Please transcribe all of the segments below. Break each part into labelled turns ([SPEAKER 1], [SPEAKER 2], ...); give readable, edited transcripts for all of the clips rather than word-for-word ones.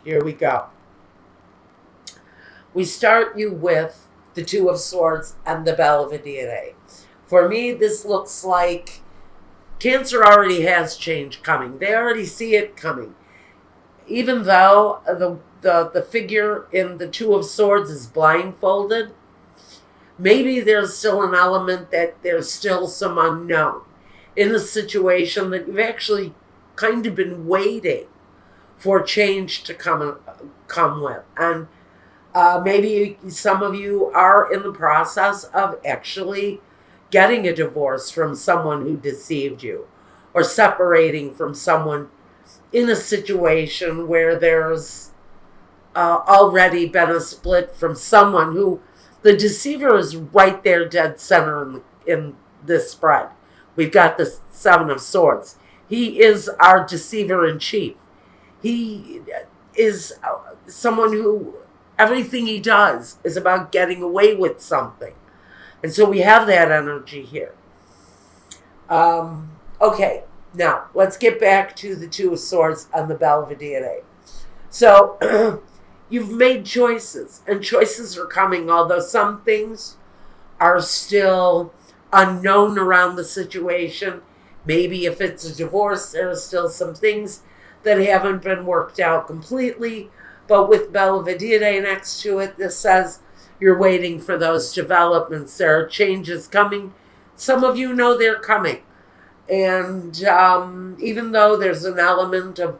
[SPEAKER 1] Here we go. We start you with the Two of Swords and the Belvedere. For me, this looks like Cancer already has change coming. They already see it coming. Even though the figure in the Two of Swords is blindfolded, maybe there's still an element that there's still some unknown in a situation that you've actually kind of been waiting for change to come with. And maybe some of you are in the process of actually getting a divorce from someone who deceived you, or separating from someone in a situation where there's already been a split from someone who the deceiver is right there dead center in this spread. We've got the Seven of Swords. He is our deceiver in chief. He is someone who everything he does is about getting away with something. And so we have that energy here. Okay, now let's get back to the Two of Swords and the Belvedere. So you've made choices, and choices are coming, although some things are still unknown around the situation. Maybe if it's a divorce, there are still some things that haven't been worked out completely. But with Belvedere next to it, this says you're waiting for those developments. There are changes coming. Some of you know they're coming. And even though there's an element of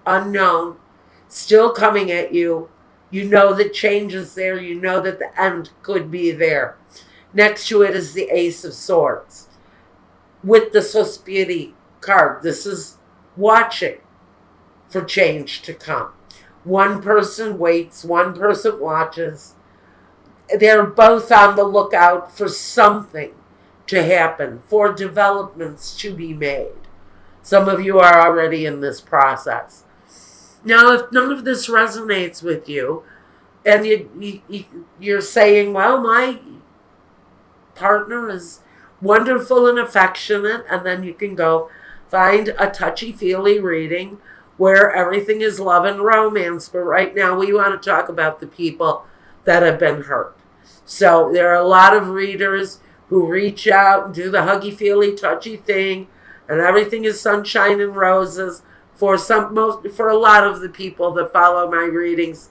[SPEAKER 1] unknown still coming at you, you know that change is there. You know that the end could be there. Next to it is the Ace of Swords with the Sospiri card. This is watching for change to come. One person waits, one person watches. They're both on the lookout for something to happen, for developments to be made. Some of you are already in this process. Now, if none of this resonates with you, and you're saying, well, my partner is wonderful and affectionate, and then you can go find a touchy-feely reading where everything is love and romance. But right now we want to talk about the people that have been hurt. So there are a lot of readers who reach out and do the huggy-feely, touchy thing, and everything is sunshine and roses. For a lot of the people that follow my readings,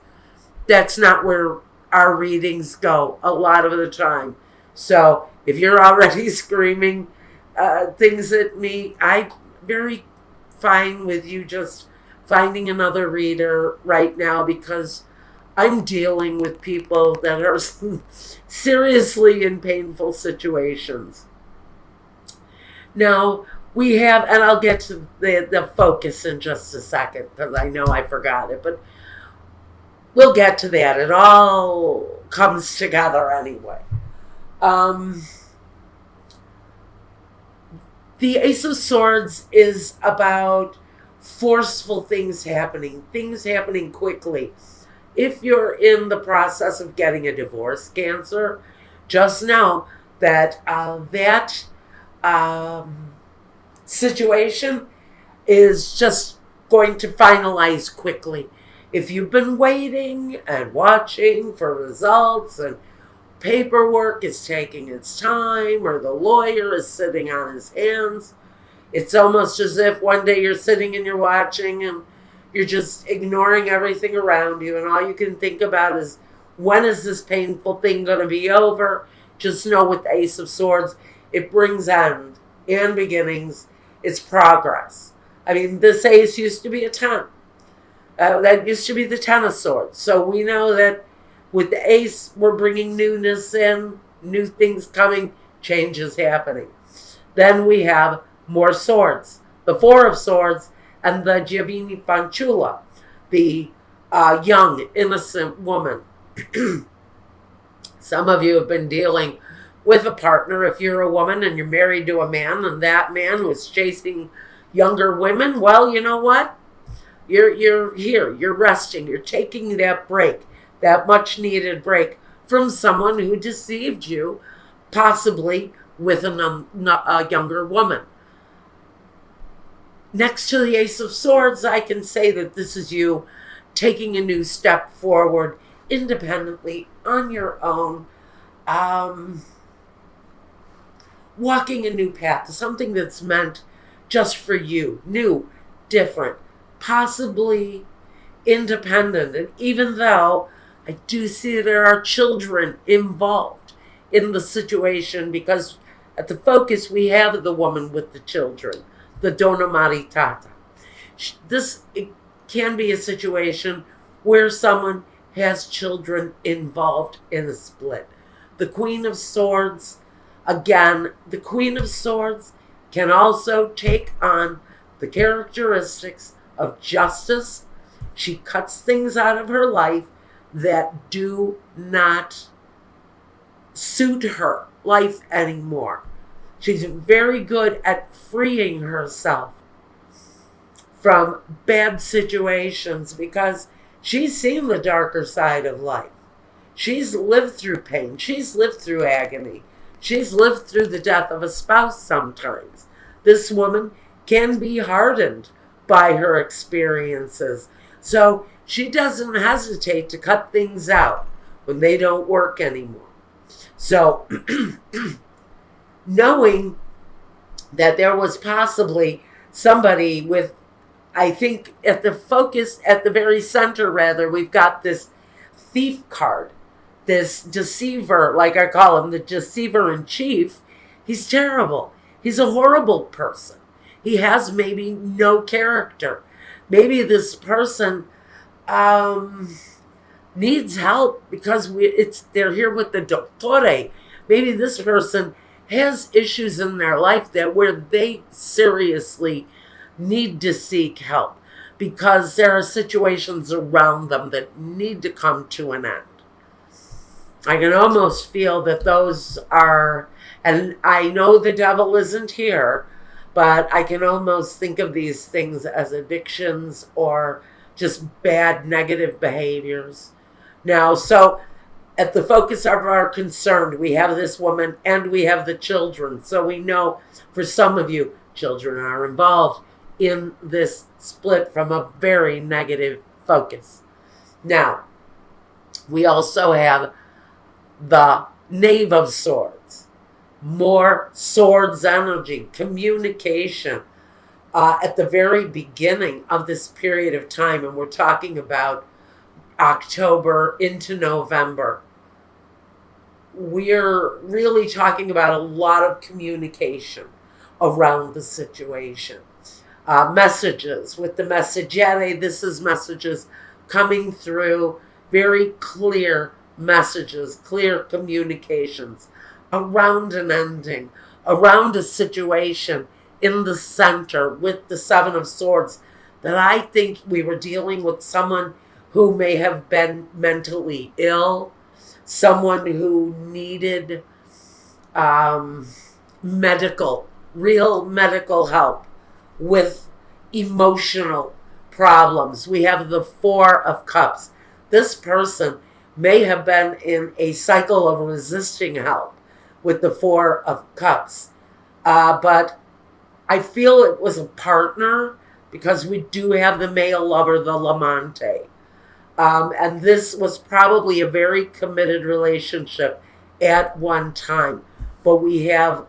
[SPEAKER 1] that's not where our readings go a lot of the time. So if you're already screaming things at me, I'm very fine with you just finding another reader right now, because I'm dealing with people that are seriously in painful situations. Now, we have, and I'll get to the focus in just a second, because I know I forgot it, but we'll get to that. It all comes together anyway. The Ace of Swords is about forceful things happening quickly. If you're in the process of getting a divorce, Cancer, just know that that situation is just going to finalize quickly. If you've been waiting and watching for results, and paperwork is taking its time, or the lawyer is sitting on his hands, it's almost as if one day you're sitting and you're watching and you're just ignoring everything around you, and all you can think about is, when is this painful thing going to be over? Just know with the Ace of Swords, it brings end and beginnings. It's progress. I mean, this ace used to be a 10. That used to be the 10 of Swords. So we know that with the ace, we're bringing newness in, new things coming, changes happening. Then we have more swords, the Four of Swords, and the Giovini Fanciulla, the young, innocent woman. Some of you have been dealing with a partner. If you're a woman and you're married to a man, and that man was chasing younger women, well, you know what? You're here, you're resting, you're taking that break, that much needed break from someone who deceived you, possibly with a younger woman. Next to the Ace of Swords, I can say that this is you taking a new step forward independently on your own, walking a new path, something that's meant just for you, new, different, possibly independent. And even though I do see there are children involved in the situation, because at the focus we have the woman with the children, the donna maritata. It can be a situation where someone has children involved in a split. The Queen of Swords, again, the Queen of Swords can also take on the characteristics of justice. She cuts things out of her life that do not suit her life anymore. She's very good at freeing herself from bad situations because she's seen the darker side of life. She's lived through pain. She's lived through agony. She's lived through the death of a spouse sometimes. This woman can be hardened by her experiences. So she doesn't hesitate to cut things out when they don't work anymore. So knowing that there was possibly somebody with, I think at the focus, at the very center rather, we've got this thief card, this deceiver, like I call him, the deceiver in chief. He's terrible. He's a horrible person. He has maybe no character. Maybe this person needs help because they're here with the dottore. Maybe this person has issues in their life that where they seriously need to seek help because there are situations around them that need to come to an end. I can almost feel that those are, and I know the devil isn't here, but I can almost think of these things as addictions or just bad negative behaviors. Now, so at the focus of our concern, we have this woman and we have the children. So we know for some of you, children are involved in this split from a very negative focus. Now, we also have the Knave of Swords. More swords energy, communication at the very beginning of this period of time. And we're talking about October into November. We're really talking about a lot of communication around the situation. Messages with the messaggere. This is messages coming through, very clear messages, clear communications around an ending, around a situation in the center with the Seven of Swords, that I think we were dealing with someone who may have been mentally ill, someone who needed real medical help with emotional problems. We have the Four of Cups. This person may have been in a cycle of resisting help with the Four of Cups. But I feel it was a partner because we do have the male lover, the Lamante. And this was probably a very committed relationship at one time. But we have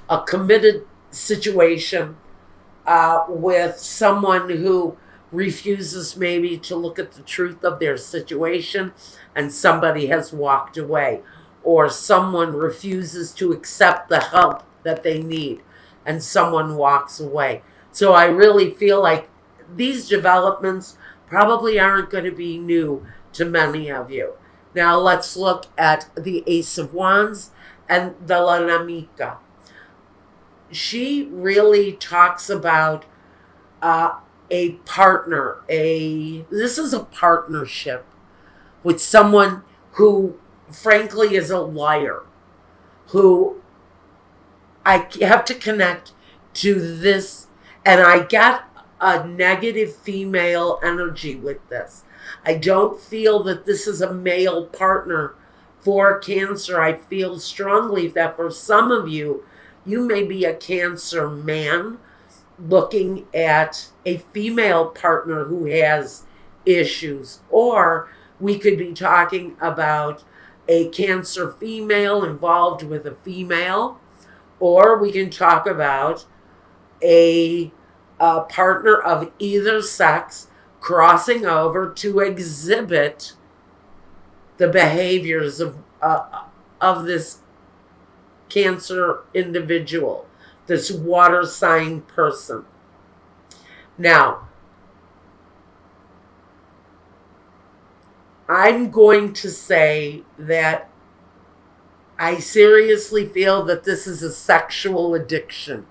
[SPEAKER 1] a committed situation with someone who refuses maybe to look at the truth of their situation and somebody has walked away, or someone refuses to accept the help that they need and someone walks away. So I really feel like these developments probably aren't going to be new to many of you. Now let's look at the Ace of Wands and the La Namica. She really talks about a partner. This is a partnership with someone who frankly is a liar, who I have to connect to this, and I get a negative female energy with this. I don't feel that this is a male partner for Cancer. I feel strongly that for some of you, you may be a Cancer man looking at a female partner who has issues, or we could be talking about a Cancer female involved with a female, or we can talk about a partner of either sex crossing over to exhibit the behaviors of this Cancer individual, this water sign person. Now, I'm going to say that I seriously feel that this is a sexual addiction.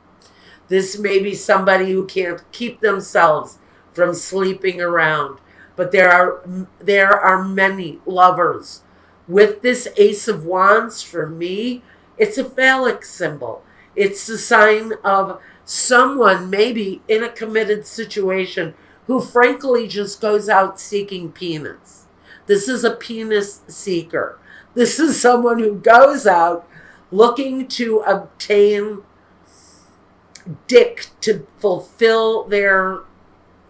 [SPEAKER 1] This may be somebody who can't keep themselves from sleeping around. But there are many lovers. With this Ace of Wands, for me, it's a phallic symbol. It's the sign of someone maybe in a committed situation who frankly just goes out seeking penis. This is a penis seeker. This is someone who goes out looking to obtain dick to fulfill their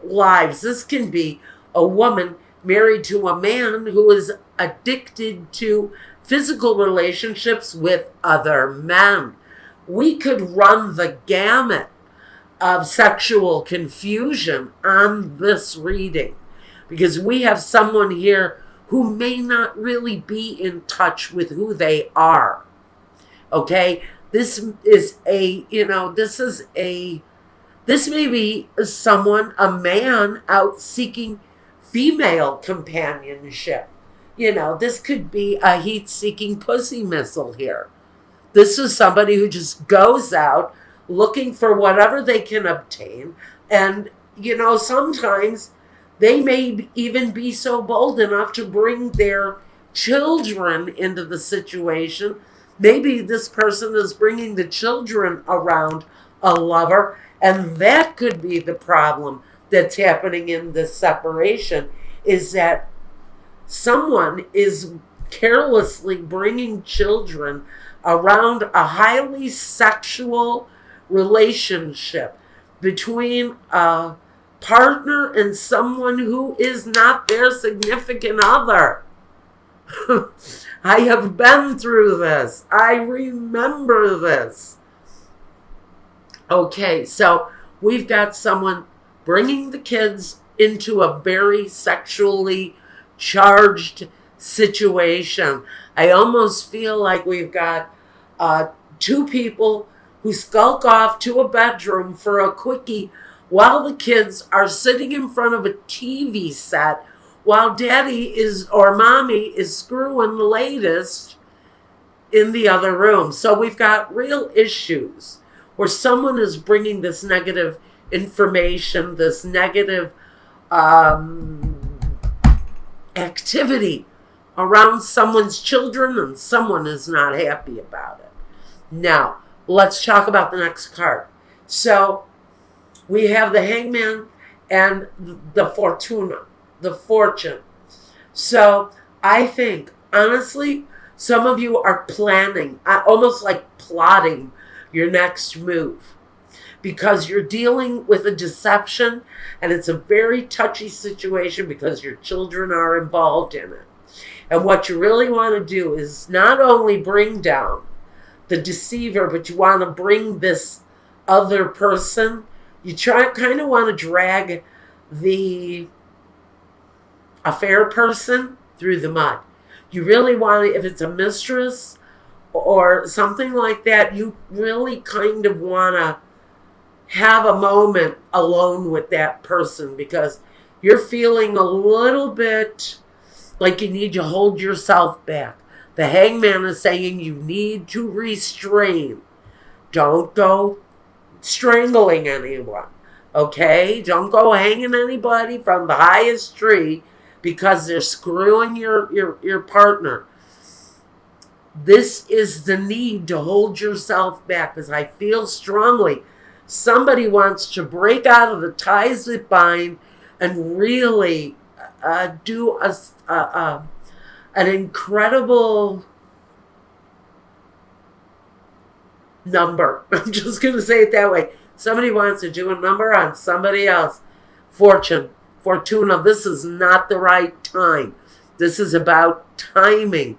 [SPEAKER 1] lives. This can be a woman married to a man who is addicted to physical relationships with other men. We could run the gamut of sexual confusion on this reading because we have someone here who may not really be in touch with who they are. Okay? This may be someone, a man out seeking female companionship. This could be a heat-seeking pussy missile here. This is somebody who just goes out looking for whatever they can obtain. And, sometimes they may even be so bold enough to bring their children into the situation. Maybe this person is bringing the children around a lover, and that could be the problem that's happening in this separation, is that someone is carelessly bringing children around a highly sexual relationship between a partner and someone who is not their significant other. I have been through this. I remember this. Okay, so we've got someone bringing the kids into a very sexually charged situation. I almost feel like we've got two people who skulk off to a bedroom for a quickie while the kids are sitting in front of a TV set while daddy or mommy is screwing the latest in the other room. So we've got real issues where someone is bringing this negative information, this negative activity around someone's children, and someone is not happy about it. Now, let's talk about the next card. So we have the Hangman and the Fortuna, the Fortune. So I think, honestly, some of you are planning, almost like plotting your next move, because you're dealing with a deception, and it's a very touchy situation because your children are involved in it. And what you really want to do is not only bring down the deceiver, but you want to bring this other person. You kind of want to drag the affair person through the mud. You really want to, if it's a mistress or something like that, you really kind of want to have a moment alone with that person because you're feeling a little bit like you need to hold yourself back. The Hangman is saying you need to restrain. Don't go strangling anyone, okay? Don't go hanging anybody from the highest tree because they're screwing your partner. This is the need to hold yourself back, because I feel strongly somebody wants to break out of the ties that bind and really do an incredible number. I'm just going to say it that way. Somebody wants to do a number on somebody else. Fortuna, this is not the right time. This is about timing.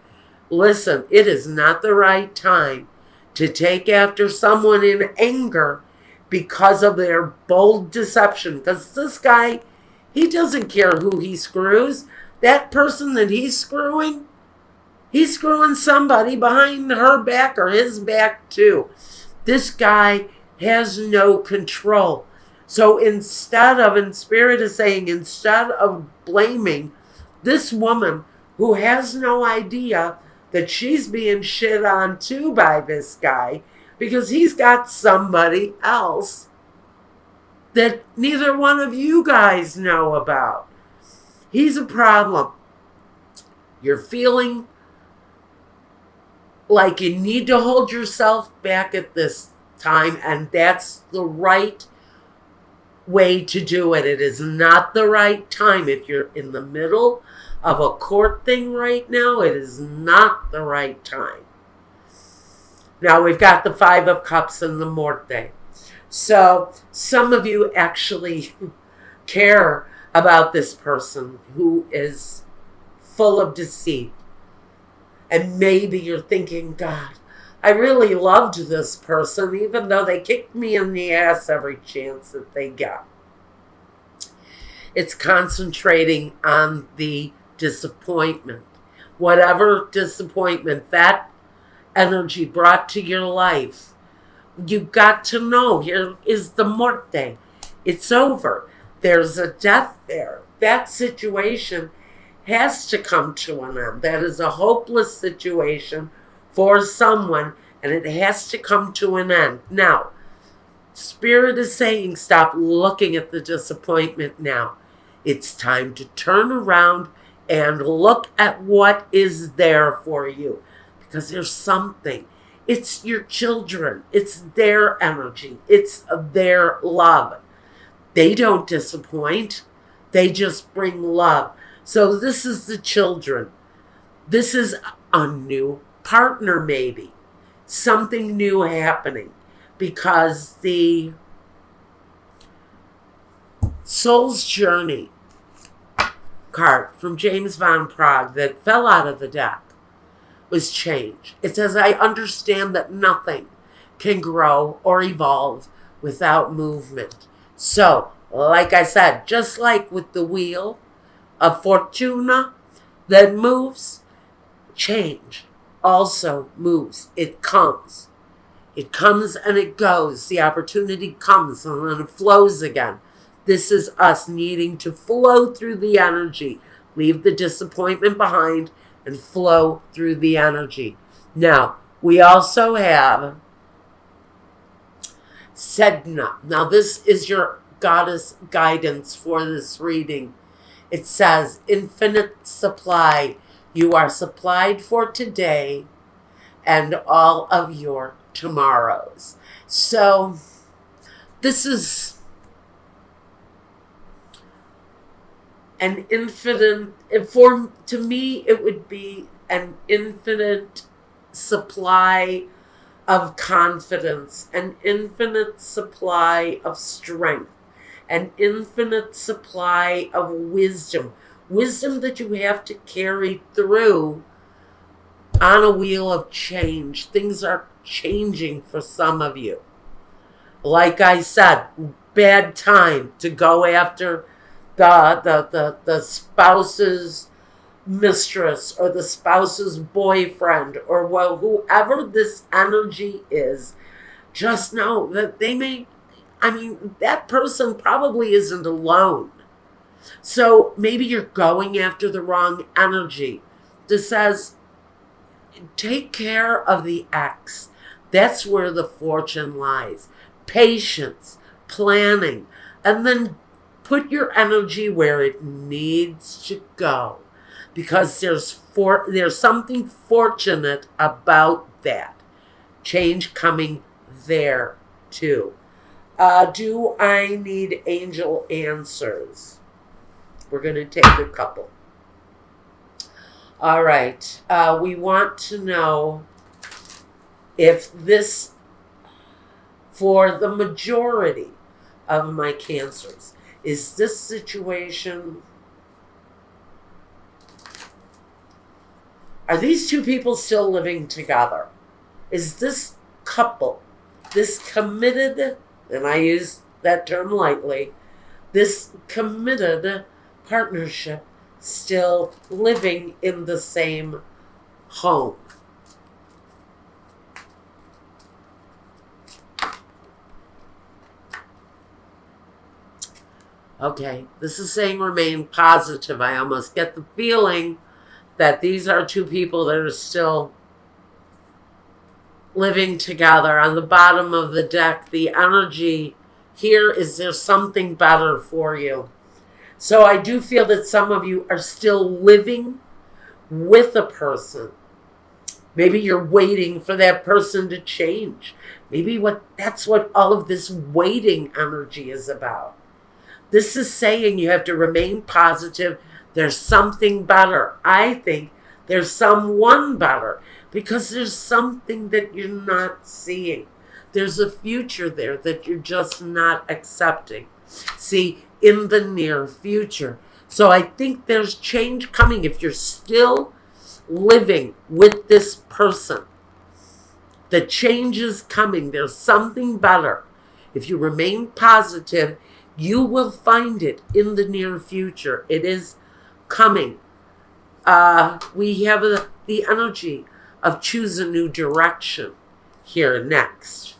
[SPEAKER 1] Listen, it is not the right time to take after someone in anger because of their bold deception. Because this guy, he doesn't care who he screws. That person that he's screwing somebody behind her back or his back too. This guy has no control. So instead of blaming this woman who has no idea that she's being shit on too by this guy because he's got somebody else that neither one of you guys know about. He's a problem. You're feeling like you need to hold yourself back at this time, and that's the right way to do it. It is not the right time. If you're in the middle of a court thing right now, it is not the right time. Now we've got the Five of Cups and the Morte. So some of you actually care about this person who is full of deceit. And maybe you're thinking, God, I really loved this person, even though they kicked me in the ass every chance that they got. It's concentrating on the disappointment. Whatever disappointment that energy brought to your life, you've got to know, here is the Morte. It's over. There's a death there. That situation has to come to an end. That is a hopeless situation for someone, and it has to come to an end. Now, Spirit is saying stop looking at the disappointment now. It's time to turn around and look at what is there for you. Because there's something. It's your children. It's their energy. It's their love. They don't disappoint. They just bring love. So this is the children. This is a new partner maybe. Something new happening. Because the Soul's Journey card from James Van Praagh that fell out of the deck was change. It says, I understand that nothing can grow or evolve without movement. So, like I said, just like with the wheel of Fortuna that moves, change also moves. It comes. It comes and it goes. The opportunity comes and then it flows again. This is us needing to flow through the energy. Leave the disappointment behind and flow through the energy. Now, we also have Sedna. Now, this is your goddess guidance for this reading. It says, infinite supply. You are supplied for today and all of your tomorrows. So, this is an infinite, to me, it would be an infinite supply of confidence, an infinite supply of strength, an infinite supply of wisdom. Wisdom that you have to carry through on a wheel of change. Things are changing for some of you. Like I said, bad time to go after the spouse's mistress or the spouse's boyfriend or whoever this energy is. Just know that that person probably isn't alone. So maybe you're going after the wrong energy. This says, take care of the ex. That's where the fortune lies. Patience, planning, and then put your energy where it needs to go. Because there's something fortunate about that. Change coming there too. Do I need angel answers? We're going to take a couple. All right. We want to know if this for the majority of my Cancers. Is this situation... Are these two people still living together? Is this couple, this committed, and I use that term lightly, this committed partnership still living in the same home? Okay, this is saying remain positive. I almost get the feeling that these are two people that are still living together. On the bottom of the deck, the energy here is there's something better for you. So I do feel that some of you are still living with a person. Maybe you're waiting for that person to change. Maybe that's what all of this waiting energy is about. This is saying you have to remain positive. There's something better. I think there's someone better because there's something that you're not seeing. There's a future there that you're just not accepting. See, in the near future. So I think there's change coming if you're still living with this person. The change is coming. There's something better. If you remain positive, you will find it in the near future. It is coming. We have the energy of choose a new direction here next.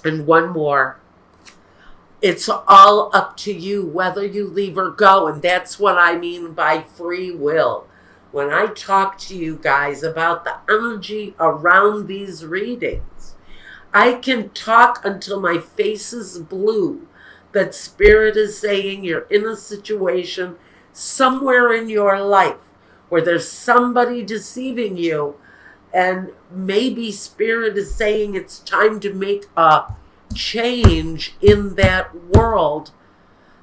[SPEAKER 1] And one more. It's all up to you whether you leave or go. And that's what I mean by free will. When I talk to you guys about the energy around these readings, I can talk until my face is blue that Spirit is saying you're in a situation somewhere in your life where there's somebody deceiving you, and maybe Spirit is saying it's time to make a change in that world.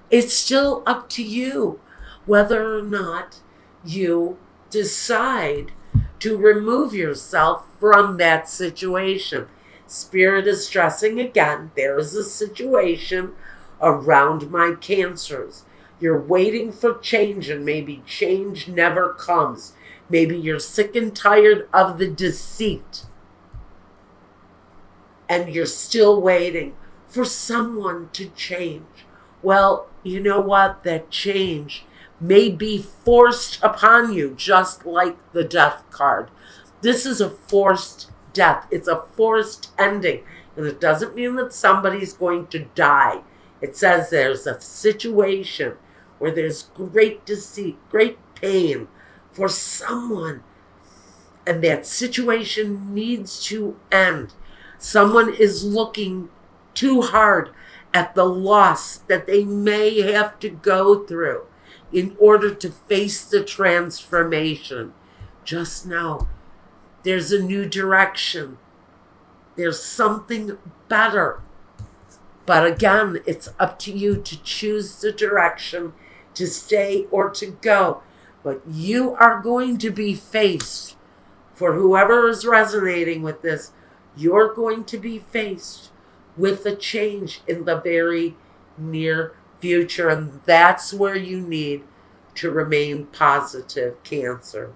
[SPEAKER 1] It's still up to you whether or not you decide to remove yourself from that situation. Spirit is stressing again, there is a situation around my Cancers. You're waiting for change, and maybe change never comes. Maybe you're sick and tired of the deceit, and you're still waiting for someone to change. Well, you know what? That change may be forced upon you, just like the Death card. This is a forced death. It's a forced ending. And it doesn't mean that somebody's going to die. It says there's a situation where there's great deceit, great pain for someone. And that situation needs to end. Someone is looking too hard at the loss that they may have to go through in order to face the transformation. Just know there's a new direction. There's something better. But again, it's up to you to choose the direction to stay or to go. But you are going to be faced, for whoever is resonating with this, you're going to be faced with a change in the very near future. And that's where you need to remain positive, Cancer.